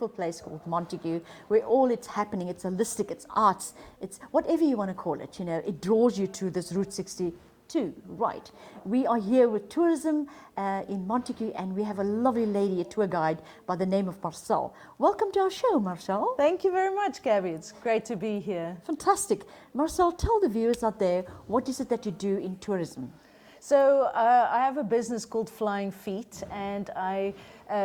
beautiful place called Montagu, where all it's happening, it's holistic, it's arts, it's whatever you want to call it, it draws you to this Route 62, right. We are here with tourism in Montagu, and we have a lovely lady, a tour guide by the name of Marchelle. Welcome to our show, Marchelle. Thank you very much, Gabby. It's great to be here. Fantastic. Marchelle, tell the viewers out there, what is it that you do in tourism? So I have a business called Flying Feet, and I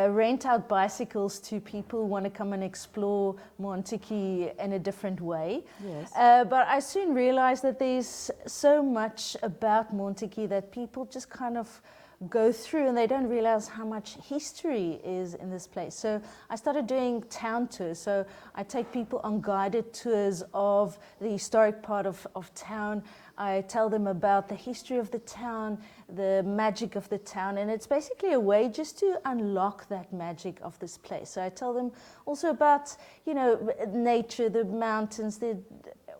rent out bicycles to people who want to come and explore Montagu in a different way. Yes. But I soon realized that there's so much about Montagu that people just kind of go through and they don't realize how much history is in this place. So I started doing town tours. So I take people on guided tours of the historic part of town. I tell them about the history of the town, the magic of the town, and it's basically a way just to unlock that magic of this place. So I tell them also about, nature, the mountains,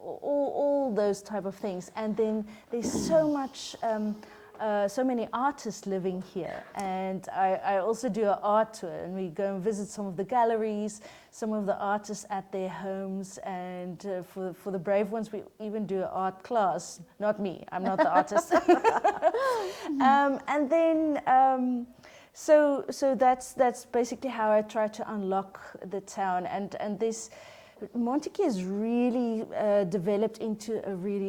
all those type of things. And then there's so much so many artists living here, and I also do an art tour, and we go and visit some of the galleries, some of the artists at their homes, and for the brave ones we even do an art class. Not me, I'm not the artist. And then so that's basically how I try to unlock the town, and this Montagu is really developed into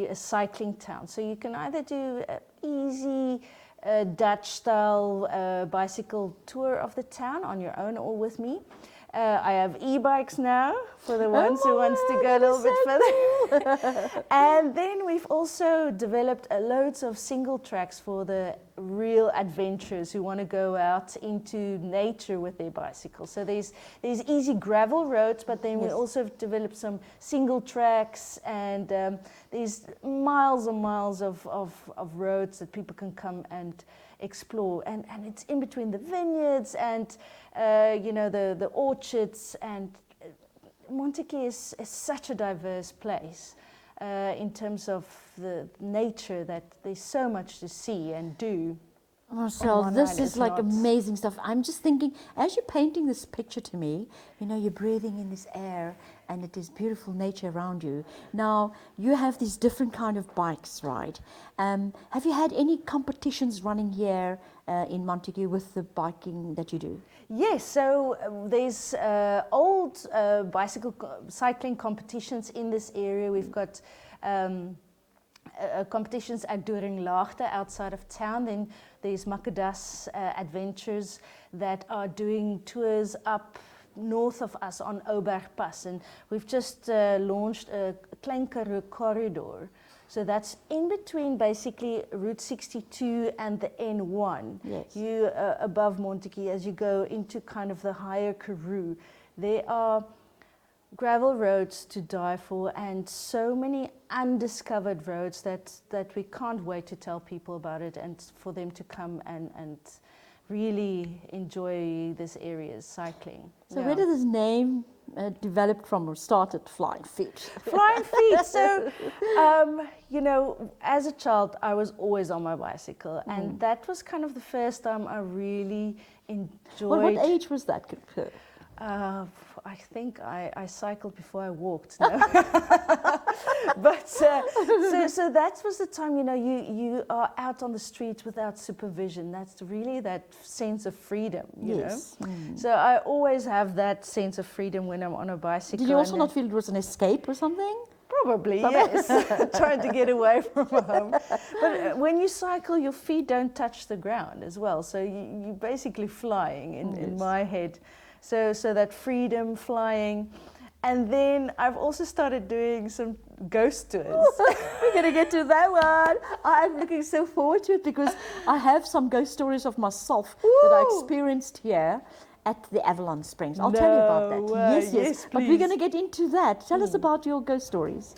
a cycling town. So you can either do an easy Dutch-style bicycle tour of the town on your own or with me. I have e-bikes now for the ones who wants to go a little bit further. And then we've also developed loads of single tracks for the real adventurers who want to go out into nature with their bicycles. So there's easy gravel roads, but then we also have developed some single tracks, and there's miles and miles of roads that people can come and explore, and it's in between the vineyards and the orchards, and Montagu is such a diverse place in terms of the nature, that there's so much to see and do. Marchelle, this is like amazing stuff. I'm just thinking, as you're painting this picture to me, you're breathing in this air and it is beautiful nature around you. Now, you have these different kind of bikes, right? Have you had any competitions running here in Montagu with the biking that you do? Yes, so there's old cycling competitions in this area. We've got competitions at Doringlaagte outside of town. Then there's Makadas Adventures that are doing tours up north of us on Obergpas, and we've just launched a Klein Karoo corridor. So that's in between basically Route 62 and the N1. Yes. You above Montagu, as you go into kind of the higher Karoo, there are gravel roads to die for, and so many undiscovered roads that we can't wait to tell people about it, and for them to come and really enjoy this area's cycling. So where did this name developed from, or started, Flying Feet? Flying Feet. So, as a child, I was always on my bicycle, and that was kind of the first time I really enjoyed. Well, what age was that? I think I cycled before I walked. No. But so that was the time, you are out on the streets without supervision. That's really that sense of freedom, you know. So I always have that sense of freedom when I'm on a bicycle. Did you also not feel it was an escape or something? Probably, yes. Trying to get away from home. But when you cycle, your feet don't touch the ground as well. So you're basically flying in my head. So that freedom, flying. And then I've also started doing some ghost tours. We're going to get to that one. I'm looking so forward to it, because I have some ghost stories of myself that I experienced here at the Avalon Springs. I'll tell you about that. Yes. But we're going to get into that. Tell us about your ghost stories.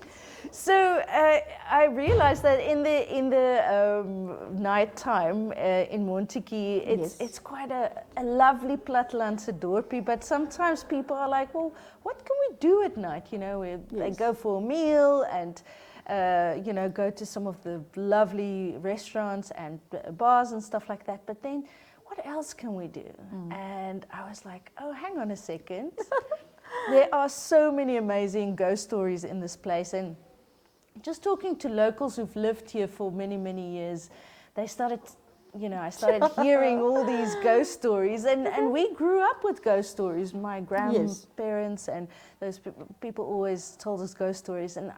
So I realized that in the night time in Montagu, it's quite a lovely plattelandse dorpie, but sometimes people are like, well, what can we do at night? They go for a meal and go to some of the lovely restaurants and bars and stuff like that. But then what else can we do? And I was like, oh, hang on a second. There are so many amazing ghost stories in this place. And just talking to locals who've lived here for many, many years, they started, I started hearing all these ghost stories. And we grew up with ghost stories. My grandparents and those people always told us ghost stories. And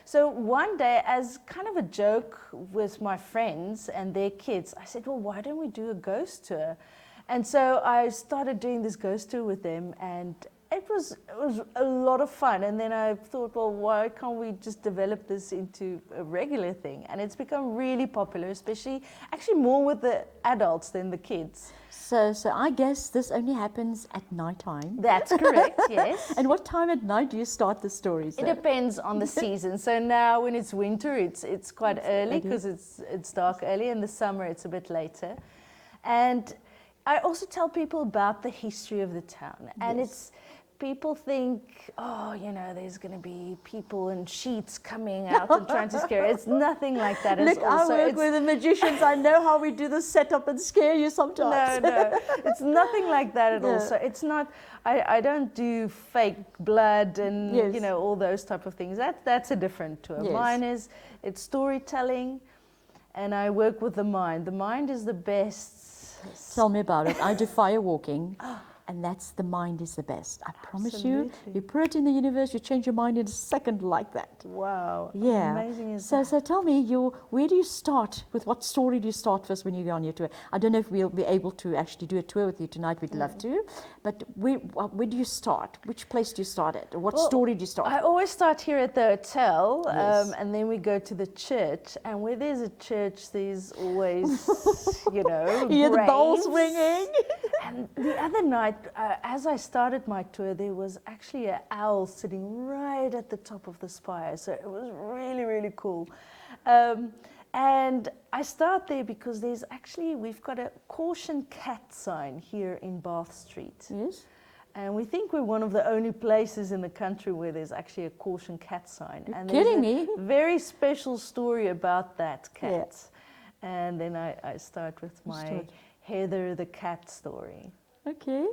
so one day, as kind of a joke with my friends and their kids, I said, well, why don't we do a ghost tour? And so I started doing this ghost tour with them, and it was a lot of fun. And then I thought, well, why can't we just develop this into a regular thing? And it's become really popular, actually more with the adults than the kids. So I guess this only happens at night time. That's correct, yes. And what time at night do you start the stories? It depends on the season. So now when it's winter, it's quite early because it's dark early. In the summer, it's a bit later. And I also tell people about the history of the town. And people think, there's going to be people in sheets coming out and trying to scare you. It's nothing like that. Look, I work with the magicians. I know how we do the setup and scare you sometimes. No, it's nothing like that at all. So it's not, I don't do fake blood and, all those type of things. That's a different tour. Yes. Mine it's storytelling, and I work with the mind. The mind is the best. Tell me about it. I do fire walking. And that's the mind is the best. I promise you. You put it in the universe, you change your mind in a second like that. Wow. Yeah. Amazing is that. So tell me, where do you start? With what story do you start first when you go on your tour? I don't know if we'll be able to actually do a tour with you tonight. We'd love to. But where do you start? Which place do you start at? Or what story do you start? I always start here at the hotel, and then we go to the church. And where there's a church, there's always, you hear the bells ringing. And the other night, as I started my tour, there was actually an owl sitting right at the top of the spire. So it was really, really cool. And I start there because we've got a caution cat sign here in Bath Street. Yes. And we think we're one of the only places in the country where there's actually a caution cat sign. You're and kidding there's me? A very special story about that cat. Yeah. And then I start with my Heather the cat story. Okay.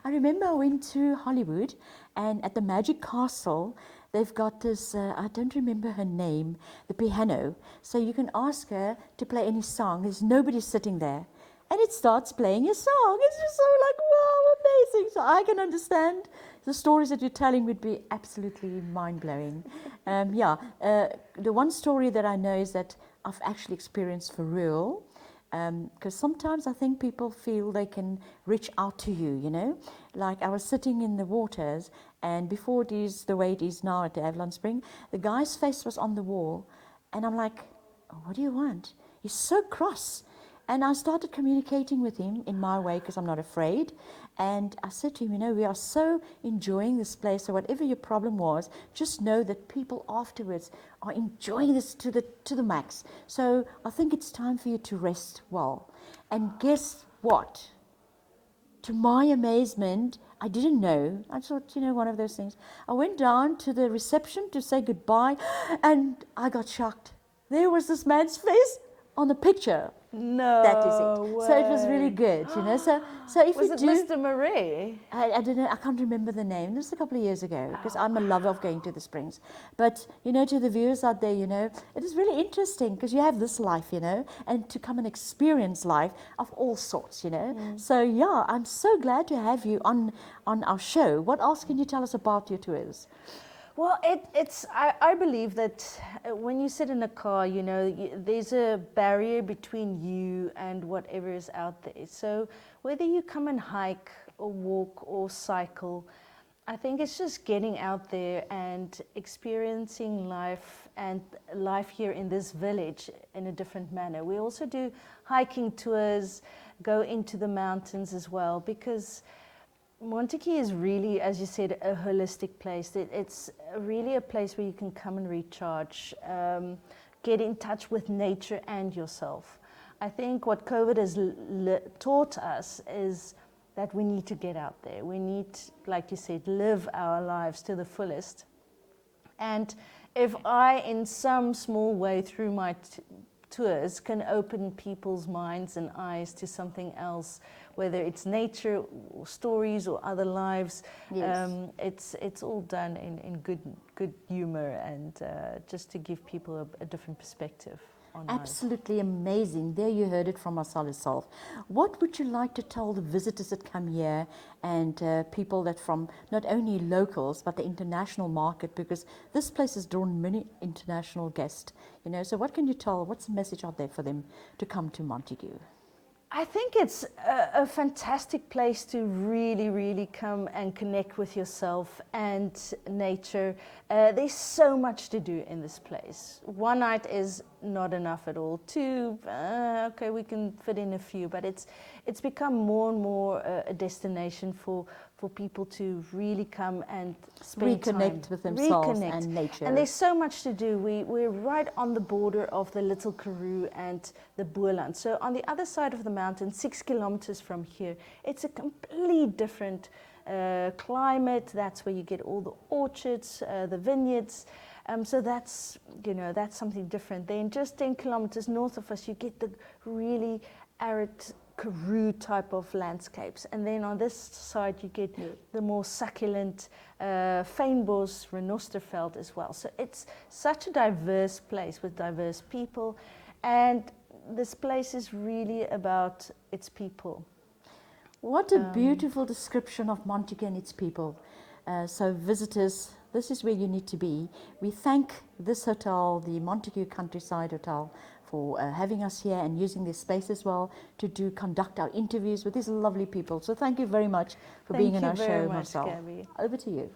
I remember I went to Hollywood, and at the Magic Castle, they've got this, I don't remember her name, the piano. So you can ask her to play any song. There's nobody sitting there. And it starts playing a song. It's just so like, wow, amazing. So I can understand the stories that you're telling would be absolutely mind-blowing. The one story that I know is that I've actually experienced for real. Because sometimes I think people feel they can reach out to you, Like I was sitting in the waters, and before it is the way it is now at the Avalon Spring, the guy's face was on the wall, and I'm like, oh, what do you want? He's so cross. And I started communicating with him in my way because I'm not afraid. And I said to him, we are so enjoying this place. So whatever your problem was, just know that people afterwards are enjoying this to the max. So I think it's time for you to rest well. And guess what? To my amazement, I didn't know. I thought, one of those things. I went down to the reception to say goodbye, and I got shocked. There was this man's face on the picture. No That is it. way. So it was really good, So if was you it do, Mr. Marais? I don't know. I can't remember the name. This was a couple of years ago because I'm a lover of going to the springs. But to the viewers out there, it is really interesting because you have this life, and to come and experience life of all sorts, So yeah, I'm so glad to have you on our show. What else can you tell us about your tours? Well, I believe that when you sit in a car, there's a barrier between you and whatever is out there. So whether you come and hike or walk or cycle, I think it's just getting out there and experiencing life here in this village in a different manner. We also do hiking tours, go into the mountains as well, because Montagu is really, as you said, a holistic place. It's really a place where you can come and recharge, get in touch with nature and yourself. I think what COVID has taught us is that we need to get out there. We need, like you said, live our lives to the fullest. And if I, in some small way through my tours can open people's minds and eyes to something else, whether it's nature or stories or other lives. Yes. It's all done in good humor and just to give people a different perspective on life. Absolutely amazing. There you heard it from Marcelle herself. What would you like to tell the visitors that come here and people that from not only locals but the international market, because this place has drawn many international guests, you know, so what can you tell, what's the message out there for them to come to Montagu? I think it's a fantastic place to really come and connect with yourself and nature. There's so much to do in this place. One night is not enough at all. Two, okay, we can fit in a few, but it's become more and more a destination for people to really come and spend Reconnect time. with themselves and nature. And there's so much to do. We're right on the border of the Little Karoo and the Boerland. So on the other side of the mountain, 6 kilometers from here, it's a completely different climate. That's where you get all the orchards, the vineyards. So that's, you know, that's something different. Then just 10 kilometers north of us, you get the really arid Karoo type of landscapes, and then on this side you get the more succulent fynbos, renosterveld as well. So it's such a diverse place with diverse people, and this place is really about its people. What a beautiful description of Montagu and its people. So visitors, this is where you need to be. We thank this hotel, the Montagu Countryside Hotel, for having us here and using this space as well to conduct our interviews with these lovely people. So thank you very much for being in our show, Marcelle. Gabby. Over to you.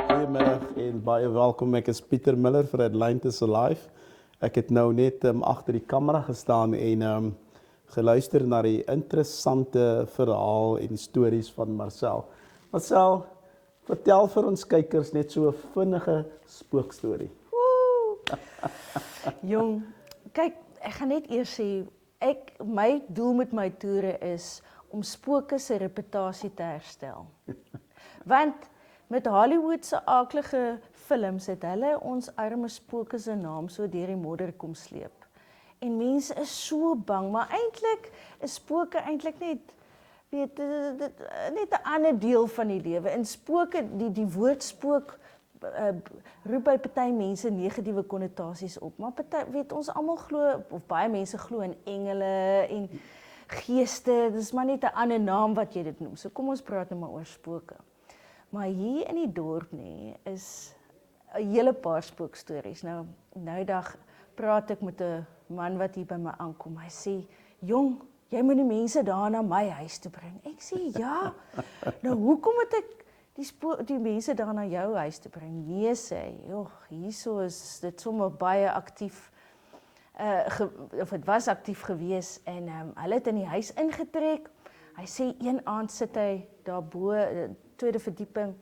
Goedemiddag en baie welkom. Ek is Pieter Miller vir Atlantis Alive. Ek het nou net agter die kamera gestaan en geluister na die interessante verhaal en stories van Marcelle. Marcelle, vertel vir ons kykers net so 'n vinnige spookstorie. Jong, kyk, ek gaan net eers sê, my doel met my toere is om spooke se reputasie te herstel. Want met Hollywood se aaklige films het hulle ons arme spooke se naam so deur die modder kom sleep. En mense is so bang, maar eintlik is spooke eintlik net net 'n ander deel van die lewe. En spooke, die woord spook roep by party mense negatiewe konnotasies op, maar ons almal glo, of baie mense glo in engele en geeste. Dis maar net 'n ander naam wat jy dit noem. So kom ons praat nou maar oor spooke. Maar hier in die dorp is 'n hele paar spookstories. Nou dag praat ek met 'n man wat hier by my aankom. Hy sê, "Jong, jy moet die mense daar na my huis toe bring." Ek sê, "Ja." Nou hoekom moet ek die mense daar na jou huis toe bring? Nee, sê hy. "Joh, hierso is dit sommer baie aktief of dit was aktief gewees en hulle het in die huis ingetrek." Hy sê een aand sit hy daar bo, tweede verdieping,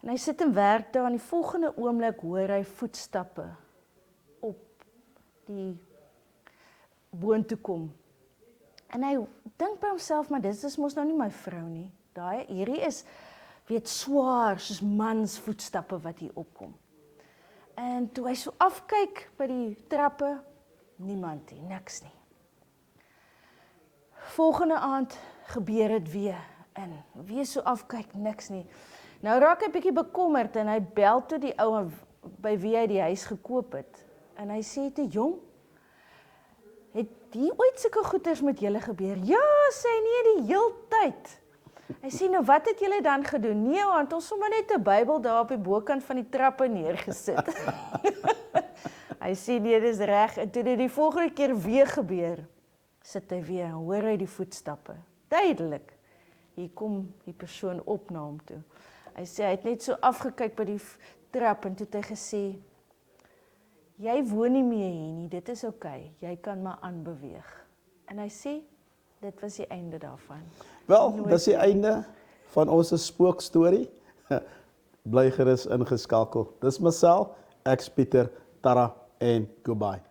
en hy sit en werk daar, en die volgende oomblik hoor hy voetstappe op die boontoe kom. En hy dink by homself, maar dit is mos nou nie my vrou nie. Hierdie is, swaar, soos mans voetstappe wat hier opkom. En toe hy so afkyk by die trappe, niemand nie, niks nie. Volgende aand gebeur dit weer, en weer so afkyk, niks nie. Nou raak hy bietjie bekommerd, en hy bel toe die ou by wie hy die huis gekoop het. En hy sê toe, "Jong, het die ooit sulke goeders met julle gebeur?" "Ja," sê hy, "nee, die heeltyd." Hy sê, "Nou wat het julle dan gedoen?" "Nee, want ons sommer net 'n Bybel daar op die bokant van die trappe neergesit." Hy sê, "Nee, dis reg." En toe dit die volgende keer weer gebeur, sit hy weer en hoor hy die voetstappe. Duidelik, hier kom die persoon op na hom toe. Hy sê, hy het net so afgekyk by die trap en toe het hy gesê, "Jy woon nie meer hier nie, dit is oukei, jy kan maar aanbeweeg." En hy sê, dit was die einde daarvan. Wel, dis die einde van ons spookstorie. Bly gerus ingeskakel. Dis Marcelle, ek's Pieter, Tara en goodbye.